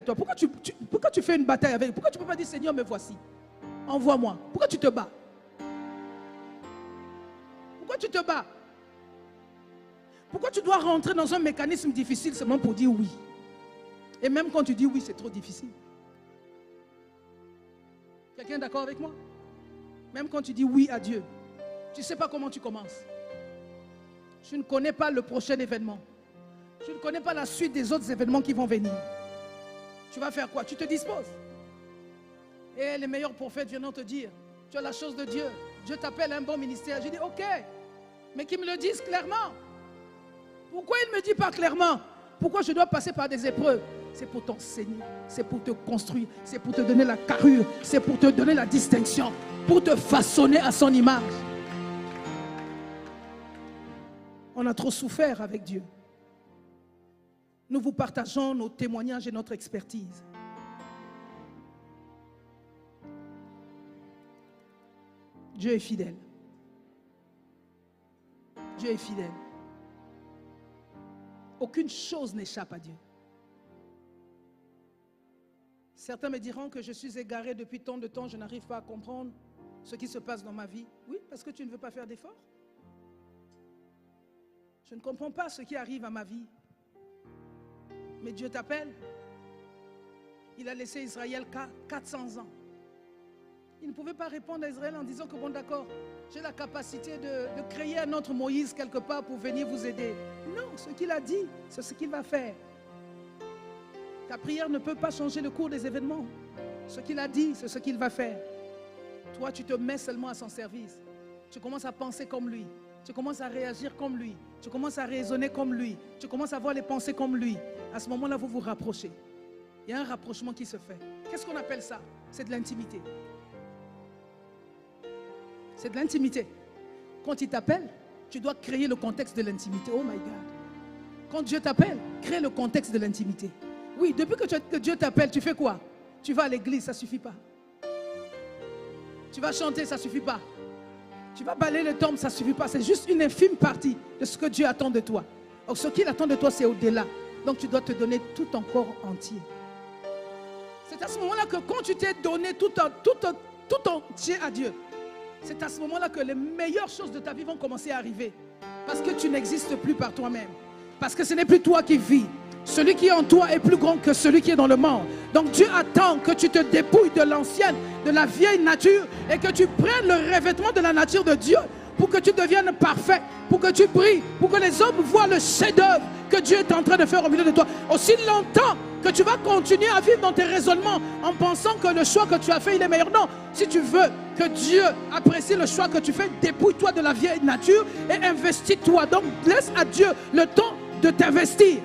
toi. Pourquoi tu fais une bataille avec? Pourquoi tu ne peux pas dire Seigneur, me voici? Envoie-moi. Pourquoi tu te bats? Pourquoi tu te bats? Pourquoi tu dois rentrer dans un mécanisme difficile seulement pour dire oui? Et même quand tu dis oui, c'est trop difficile. Quelqu'un est d'accord avec moi? Même quand tu dis oui à Dieu, tu ne sais pas comment tu commences. Tu ne connais pas le prochain événement. Tu ne connais pas la suite des autres événements qui vont venir. Tu vas faire quoi? Tu te disposes. Et les meilleurs prophètes viennent te dire, tu as la chose de Dieu. Dieu t'appelle à un bon ministère. Je dis ok, mais qu'ils me le disent clairement. Pourquoi il ne me dit pas clairement? Pourquoi je dois passer par des épreuves? C'est pour t'enseigner, c'est pour te construire, c'est pour te donner la carrure, c'est pour te donner la distinction, pour te façonner à son image. On a trop souffert avec Dieu. Nous vous partageons nos témoignages et notre expertise. Dieu est fidèle. Dieu est fidèle. Aucune chose n'échappe à Dieu. Certains me diront que je suis égaré depuis tant de temps, je n'arrive pas à comprendre ce qui se passe dans ma vie. Oui, parce que tu ne veux pas faire d'efforts. Je ne comprends pas ce qui arrive à ma vie. Mais Dieu t'appelle. Il a laissé Israël 400 ans. Il ne pouvait pas répondre à Israël en disant que bon d'accord, j'ai la capacité de créer un autre Moïse quelque part pour venir vous aider. Non, ce qu'il a dit, c'est ce qu'il va faire. Ta prière ne peut pas changer le cours des événements. Ce qu'il a dit, c'est ce qu'il va faire. Toi, tu te mets seulement à son service. Tu commences à penser comme lui. Tu commences à réagir comme lui. Tu commences à raisonner comme lui. Tu commences à voir les pensées comme lui. À ce moment-là, vous vous rapprochez. Il y a un rapprochement qui se fait. Qu'est-ce qu'on appelle ça? C'est de l'intimité. C'est de l'intimité. Quand il t'appelle, tu dois créer le contexte de l'intimité. Oh my God. Quand Dieu t'appelle, crée le contexte de l'intimité. Oui, depuis que Dieu t'appelle, tu fais quoi? Tu vas à l'église, ça ne suffit pas. Tu vas chanter, ça ne suffit pas. Tu vas balayer le temple, ça ne suffit pas. C'est juste une infime partie de ce que Dieu attend de toi. Donc ce qu'il attend de toi, c'est au-delà. Donc tu dois te donner tout ton corps entier. C'est à ce moment-là que quand tu t'es donné tout entier à Dieu, c'est à ce moment-là que les meilleures choses de ta vie vont commencer à arriver. Parce que tu n'existes plus par toi-même. Parce que ce n'est plus toi qui vis. Celui qui est en toi est plus grand que celui qui est dans le monde. Donc Dieu attend que tu te dépouilles de l'ancienne, de la vieille nature et que tu prennes le revêtement de la nature de Dieu pour que tu deviennes parfait, pour que tu brilles, pour que les hommes voient le chef-d'œuvre que Dieu est en train de faire au milieu de toi. Aussi longtemps que tu vas continuer à vivre dans tes raisonnements en pensant que le choix que tu as fait, il est meilleur. Non, si tu veux que Dieu apprécie le choix que tu fais, dépouille-toi de la vieille nature et investis-toi. Donc laisse à Dieu le temps de t'investir.